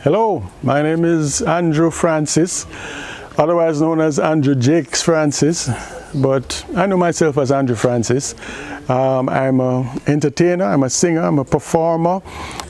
Hello, my name is Andrew Francis, otherwise known as Andrew Jacques Francis, but I know myself as Andrew Francis. I'm an entertainer, I'm a singer, I'm a performer,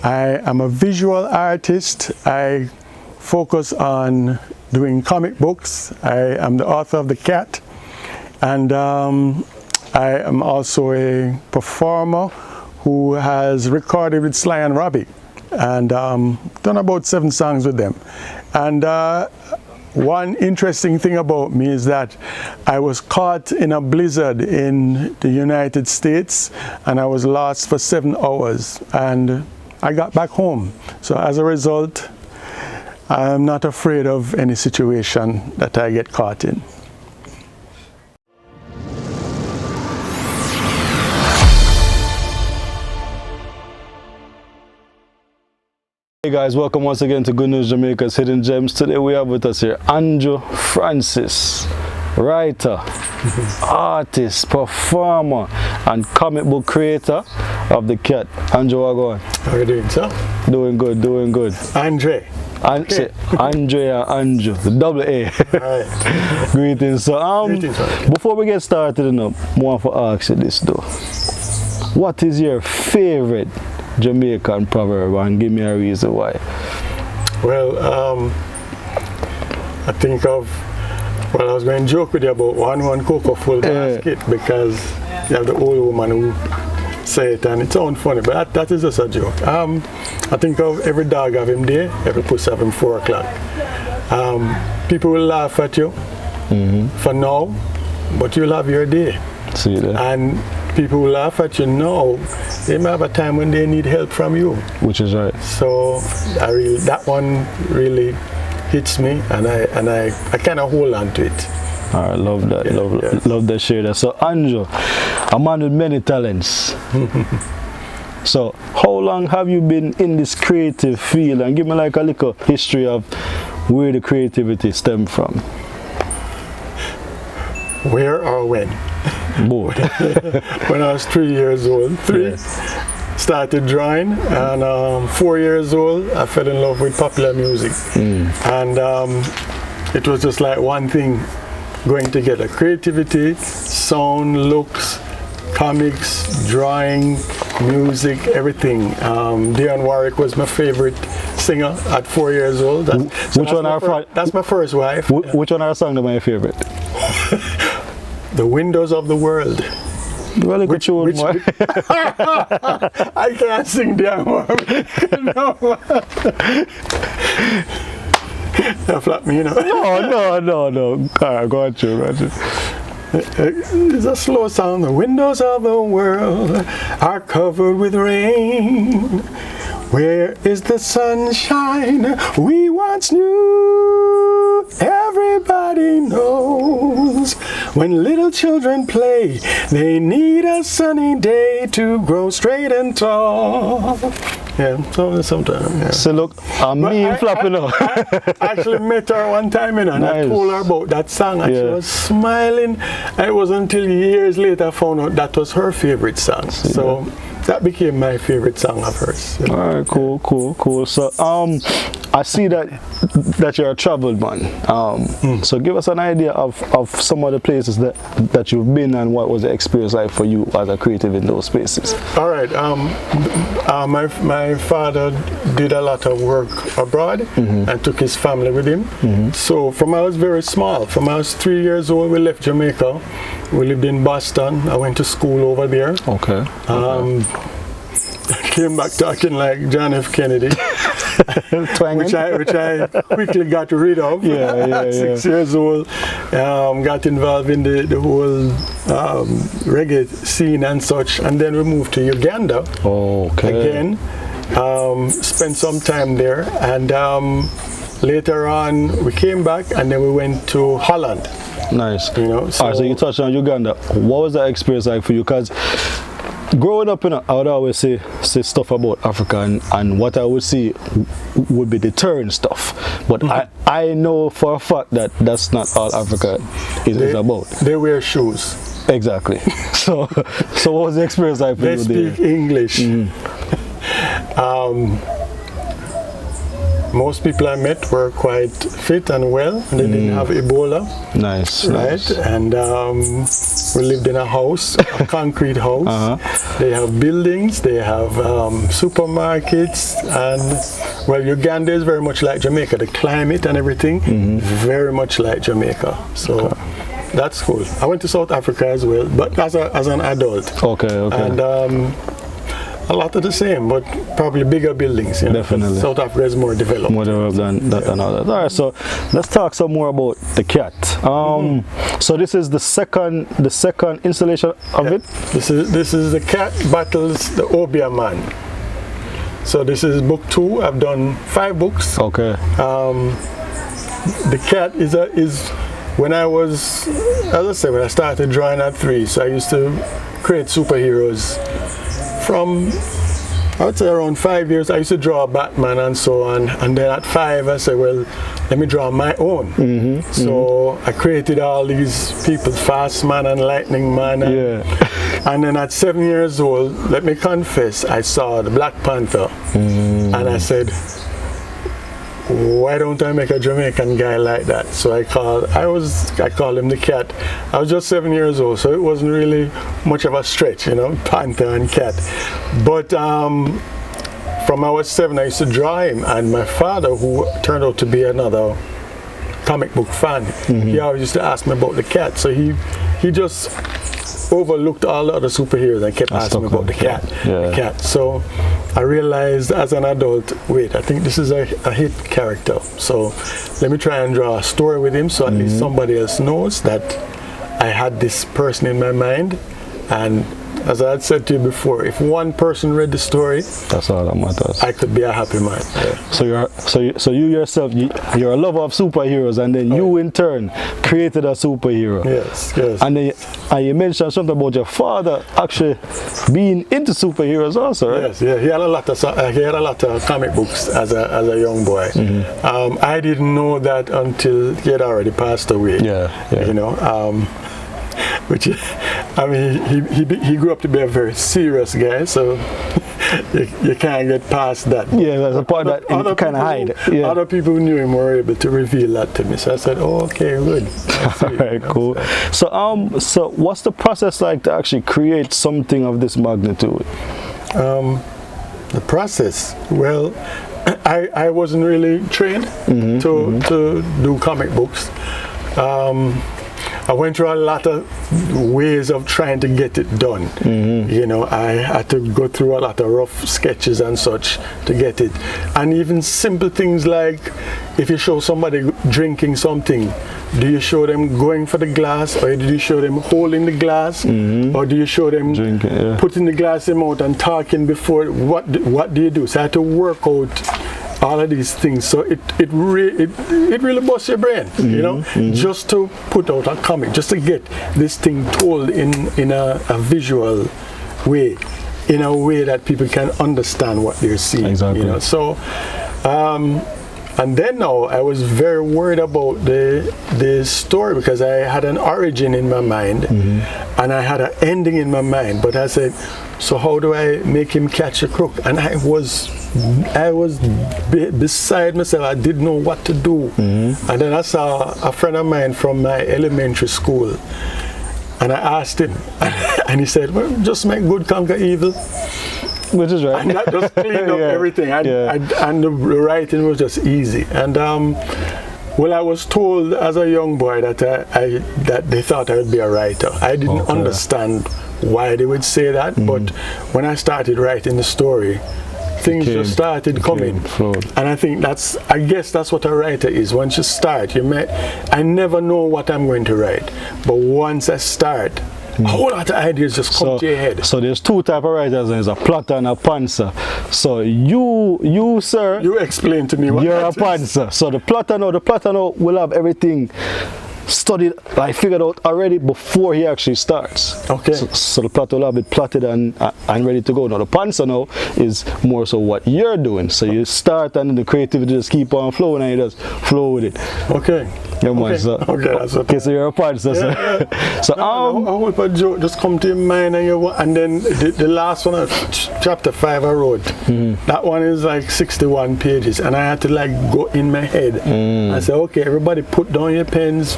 I am a visual artist. I focus on doing comic books. I am the author of The Cat, and I am also a performer who has recorded with Sly and Robbie, and done about 7 songs with them. And one interesting thing about me is that I was caught in a blizzard in the United States, and I was lost for 7 hours, and I got back home. So as a result, I'm not afraid of any situation that I get caught in. Hey guys, welcome once again to Good News Jamaica's Hidden Gems. Today we have with us here Andrew Francis, writer, artist, performer, and comic book creator of The Cat. Andrew, how are you going? How are you doing, sir? Doing good, doing good. Andre. Say Andrea, Andrew, the double A. Right. Greetings. So, Greetings, before we get started, I want to ask you this though. What is your favorite Jamaican proverb, and give me a reason why? Well, I think of, I was going to joke with you about one cocoa full basket, because you have the old woman who say it and it sounds funny, but that is just a joke. I think of every dog have him day, every pussy have him 4 o'clock. People will laugh at you for now, but you'll have your day. See that? And people will laugh at you now, they may have a time when they need help from you. Which is right. So that one really hits me, and I kind of hold on to it. I love that. Yeah, love that share that. So Andrew, a man with many talents. So how long have you been in this creative field, and give me like a little history of where the creativity stemmed from? Where or when? Both. When I was 3 years old, started drawing, and 4 years old I fell in love with popular music, and it was just like one thing going together: creativity, sound, looks, comics, drawing, music, everything. Dionne Warwick was my favorite singer at 4 years old. That's my first wife. Which one are song that my favorite? The Windows of the World. Well, I can't sing Dionne Warwick. That flat me, you know. No. Go on, Roger. It's a slow sound. The windows of the world are covered with rain. Where is the sunshine we once knew? Everybody knows when little children play, they need a sunny day to grow straight and tall. Yeah, sometimes. Yeah. So look, I'm flapping up. I actually met her one time, and I told her about that song, and she was smiling. And it was until years later I found out that was her favorite song. So that became my favorite song of hers. All right, cool. So I see that you're a traveled man. So give us an idea of some of the places that you've been, and what was the experience like for you as a creative in those spaces. All right. My father did a lot of work abroad and took his family with him. So from I was very small, from I was 3 years old, we left Jamaica. We lived in Boston. I went to school over there. Okay. I came back talking like John F. Kennedy, which I quickly got rid of. At 6 years old, got involved in the whole reggae scene and such, and then we moved to Uganda. Again. Spent some time there, and later on we came back, and then we went to Holland. Nice. You know. So you touched on Uganda. What was that experience like for you? Because growing up, I would always say stuff about Africa, and what I would see would be deterrent stuff. But I know for a fact that that's not all Africa is about. They wear shoes. Exactly. So what was the experience like for you there? They speak English. most people I met were quite fit and well. And they didn't have Ebola. Nice. Right? Nice. And we lived in a house, a concrete house. They have buildings, they have supermarkets, and well, Uganda is very much like Jamaica. The climate and everything, very much like Jamaica. So that's cool. I went to South Africa as well, but as an adult. Okay, okay. And a lot of the same, but probably bigger buildings. You know, definitely. South Africa is more developed. More developed than that and all that. All right, so let's talk some more about the cat. So this is the second installation of it. This is the cat battles the Obia man. So this is book 2. I've done 5 books. Okay. The cat is when I was, as I said, when I started drawing at 3, so I used to create superheroes. From, I would say, around 5 years, I used to draw Batman and so on. And then at 5, I said, well, let me draw my own. So I created all these people, Fast Man and Lightning Man. And then at 7 years old, let me confess, I saw the Black Panther. And I said, why don't I make a Jamaican guy like that? So I called him the cat. I was just 7 years old, so it wasn't really much of a stretch, you know, Panther and cat. But from I was 7, I used to draw him, and my father, who turned out to be another comic book fan, he always used to ask me about the cat. So he just overlooked all the other superheroes and kept asking me about the cat. The cat. So I realized as an adult, wait, I think this is a hit character. So let me try and draw a story with him, so at least somebody else knows that I had this person in my mind. And as I had said to you before, if one person read the story, that's all that matters. I could be a happy man. So you yourself, you're a lover of superheroes, and then you in turn created a superhero. Yes. And you mentioned something about your father actually being into superheroes also, right? Yes, yeah. He had a lot of comic books as a young boy. I didn't know that until he had already passed away. You know. Which, I mean, he grew up to be a very serious guy, so you can't get past that. Yeah, that's a part that you kind of hide. Other people who knew him were able to reveal that to me, so I said, oh, okay, good. All right, cool. So what's the process like to actually create something of this magnitude? The process, well, I wasn't really trained to do comic books. I went through a lot of ways of trying to get it done. You know, I had to go through a lot of rough sketches and such to get it. And even simple things like, if you show somebody drinking something, do you show them going for the glass, or do you show them holding the glass, or do you show them drinking, putting the glass in mouth and talking before? What do you do? So I had to work out all of these things, so it really busts your brain, you know, just to put out a comic, just to get this thing told in a visual way, in a way that people can understand what they're seeing. Exactly. You know, so and then now I was very worried about the story, because I had an origin in my mind and I had an ending in my mind, but I said, so how do I make him catch a crook? And I was beside myself. I didn't know what to do. And then I saw a friend of mine from my elementary school, and I asked him, and he said, well, just make good conquer evil. Which is right. And that just cleaned up everything. And the writing was just easy. And well, I was told as a young boy that that they thought I would be a writer. I didn't understand why they would say that, but when I started writing the story, things just started coming. And I guess that's what a writer is. Once you start, I never know what I'm going to write, but once I start, a whole lot of ideas just come to your head. So there's 2 types of writers. There's a plotter and a pantser. So you sir, you explain to me what you're a pantser. So the plotter now will have everything studied, like figured out already before he actually starts. Okay. So the plot will have it plotted and ready to go. Now the pantser now is more so what you're doing. So you start and the creativity just keep on flowing and you just flow with it. Okay. Yeah, man. So, Okay, that's okay, so you're a part, so. So, I hope a joke just come to your mind and then the last one, chapter 5 I wrote, that one is like 61 pages and I had to like go in my head. I said, okay, everybody put down your pens,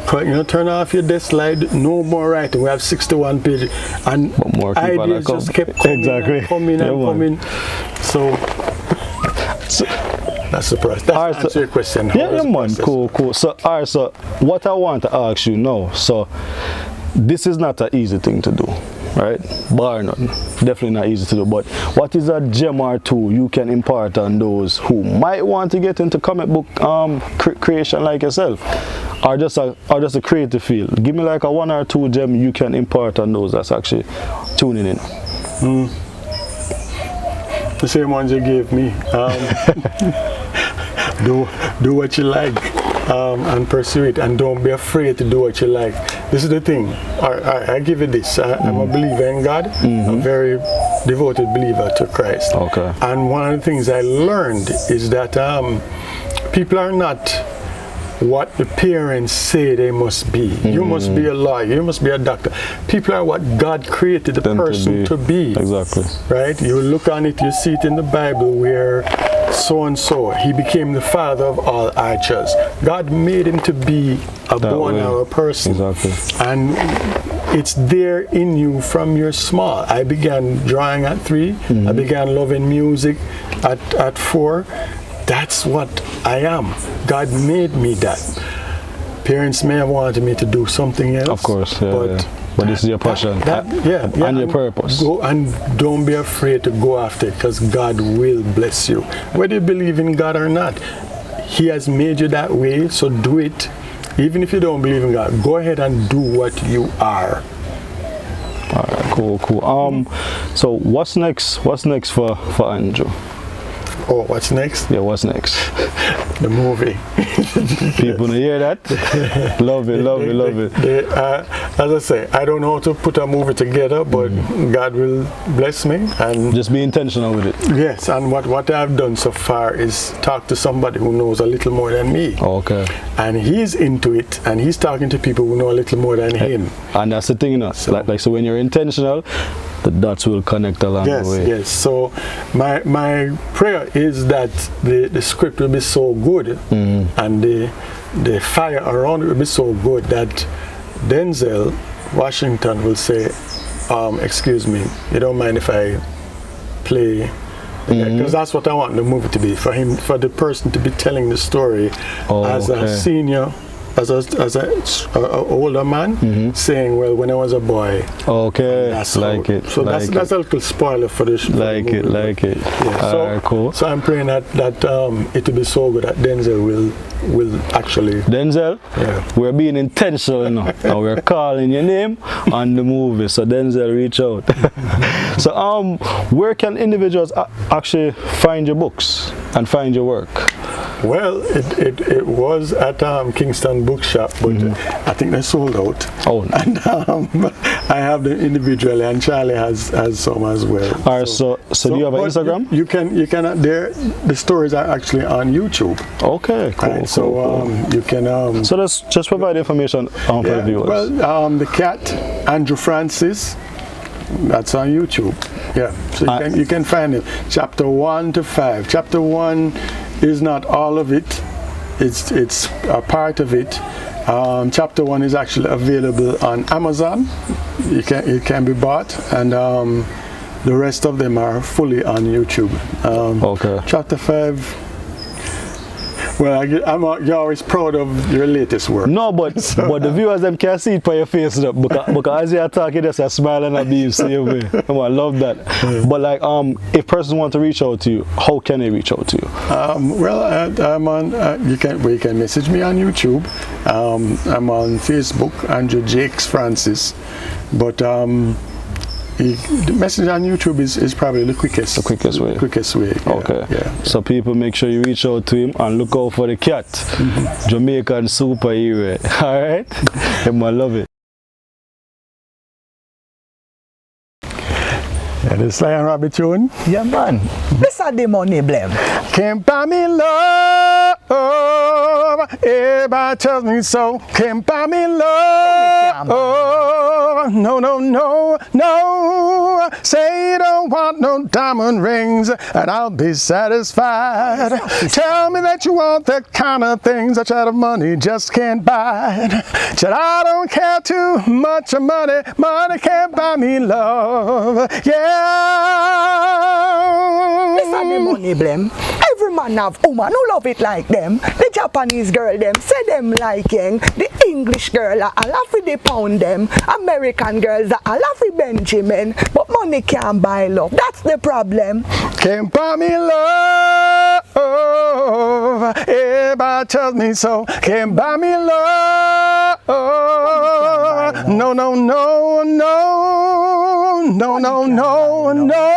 turn off your desk light, no more writing. We have 61 pages and more ideas just kept coming and coming. So that's the price. That's right, answer your question. Yeah, man. Cool. So, all right, so what I want to ask you now, so this is not an easy thing to do, right? Bar none. Definitely not easy to do. But what is a gem or two you can impart on those who might want to get into comic book creation like yourself? Or just a creative field? Give me like a 1 or 2 gem you can impart on those that's actually tuning in. The same ones you gave me. Do what you like and pursue it, and don't be afraid to do what you like. This is the thing. I give you this. I'm a believer in God, a very devoted believer to Christ. Okay. And one of the things I learned is that people are not what the parents say they must be. You must be a lawyer, you must be a doctor. People are what God created the person to be. Exactly. Right? You look on it, you see it in the Bible where so-and-so, he became the father of all archers. God made him to be a born-hour person. Exactly. And it's there in you from you're small. I began drawing at 3. I began loving music at 4. That's what I am. God made me that. Parents may have wanted me to do something else. Of course, but this is your passion and your purpose. Go and don't be afraid to go after it, because God will bless you. Whether you believe in God or not, He has made you that way, so do it. Even if you don't believe in God, go ahead and do what you are. All right, cool. So what's next? What's next for Andrew? Oh, what's next? Yeah, what's next? The movie. People hear that? Love it. As I say, I don't know how to put a movie together, but God will bless me. And just be intentional with it. Yes, and what I've done so far is talk to somebody who knows a little more than me. Okay. And he's into it, and he's talking to people who know a little more than him. And that's the thing, you know. So when you're intentional, the dots will connect along the way. Yes. So my prayer is that the script will be so good and the fire around it will be so good that Denzel Washington will say, excuse me, you don't mind if I play? Because that's what I want the movie to be, for the person to be telling the story as a senior, as a older man, saying, well, when I was a boy. Okay, that's like it. So that's a little spoiler for the Like it. Yeah. Cool. So I'm praying that it will be so good that Denzel will actually. Denzel, we're being intentional, you know, and we're calling your name on the movie. So Denzel, reach out. So where can individuals actually find your books and find your work? Well, it was at Kingston Bookshop, but I think they sold out. Oh, no. And I have them individually, and Charlie has some as well. All right, so do you have an Instagram? You can the stories are actually on YouTube. Okay, cool. Right, so you can. So let's just provide information for the viewers. Well, the cat Andrew Francis. That's on YouTube. Yeah, so you can find it. Chapter 1 to 5. Chapter 1 is not all of it. It's a part of it. Chapter 1 is actually available on Amazon. It can be bought, and the rest of them are fully on YouTube. Okay. Chapter 5. Well, you're always proud of your latest work. No, but the viewers them can't see it by your face, because as you're talking, there's a smile and a beam. See me. I love that. But like, if persons want to reach out to you, how can they reach out to you? I'm on. You can message me on YouTube. I'm on Facebook, Andrew Jacques Francis. But the message on YouTube is probably the quickest way. Okay. Yeah. So people, make sure you reach out to him and look out for the cat. Jamaican superhero. All right. I love it. Yeah, this Lion Rabbit tune. Yeah, man. This is the money, Blimp. Can't buy me love. everybody tells me so. Can't buy me love. Oh, no, no, no, no. Say you don't want no diamond rings, and I'll be satisfied. Tell me that you want the kind of things that your money just can't buy. Said I don't care too much of money. Money can't buy me love. Yeah. Listen the money blame. Every man have woman who love it like them. The Japanese girl them say them liking. The English girl I love with the pound them. American girls I love with Benjamin. But money can't buy love. That's the problem. Can't buy me love. Everybody tells me so. Can't buy me love. No, no, no, no. No, no, no, no.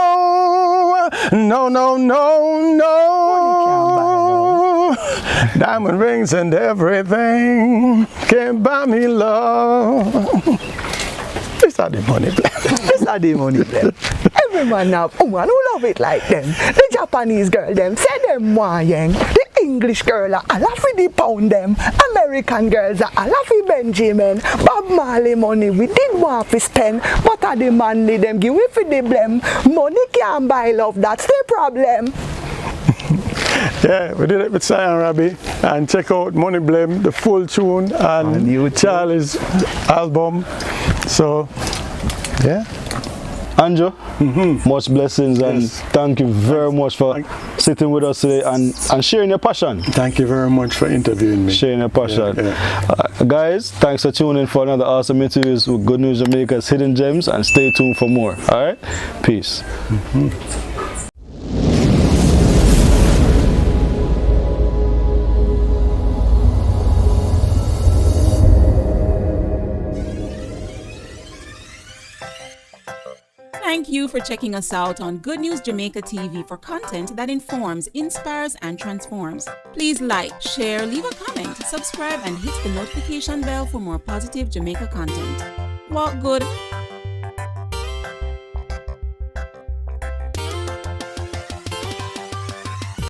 No, no, no, no. Diamond rings and everything can't buy me love. This are the money plan. This are the money blame. Every man have woman who love it like them. The Japanese girl them say them wayang. The English girl I love with the pound them. American girls I love with Benjamin. Bob Marley money we did want to spend, but at the manly them give we for the blame. Money can't buy love, that's the problem. Yeah, we did it with Cyan Rabi, and check out Money Blame, the full tune, and Charlie's album. So, yeah. Andrew, much blessings, and thank you very much for sitting with us today and sharing your passion. Thank you very much for interviewing me. Sharing your passion. Guys, thanks for tuning in for another awesome interviews with Good News Jamaica's Hidden Gems, and stay tuned for more. All right? Peace. Thank you for checking us out on Good News Jamaica TV for content that informs, inspires, and transforms. Please like, share, leave a comment, subscribe, and hit the notification bell for more positive Jamaica content. Walk good,